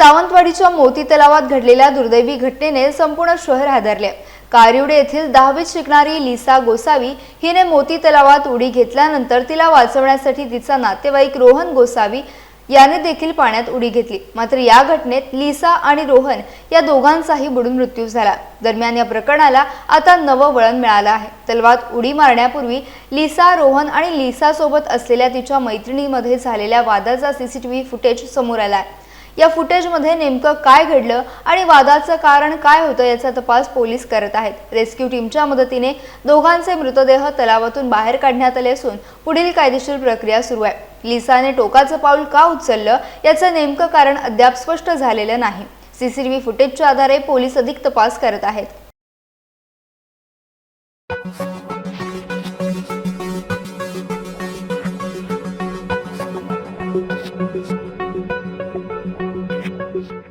सावंतवाडीच्या मोती तलावात घडलेल्या दुर्दैवी घटनेने संपूर्ण शहर हादरले। कारिवडे येथील 10वीत शिकणारी लिसा गोसावी हिने मोती तलावात उडी घेतल्यानंतर तिला वाचवण्यासाठी तिचा नातेवाईक रोहन गोसावी याने देखील पाण्यात उडी घेतली। मात्र या घटनेत लिसा आणि रोहन या दोघांचाही बुडून मृत्यू झाला। दरम्यान या प्रकरणाला आता नवं वळण मिळालं आहे। तलावात उडी मारण्यापूर्वी लिसा, रोहन आणि लिसा सोबत असलेल्या तिच्या मैत्रिणीमध्ये झालेल्या वादाचा सीसीटीव्ही फुटेज समोर आला आहे। या फुटेजमध्ये नेमकं काय घडलं आणि वादाचं कारण काय होतं याचा तपास पोलीस करत आहेत। रेस्क्यू टीमच्या मदतीने दोघांचे मृतदेह तलावातून बाहेर काढण्यात आले असून पुढील कायदेशीर प्रक्रिया सुरू आहे। लिसाने टोकाचं पाऊल का उचललं याचं नेमकं कारण अद्याप स्पष्ट झालेलं नाही। सीसीटीव्ही फुटेजच्या आधारे पोलीस अधिक तपास करत आहेत। Thank you.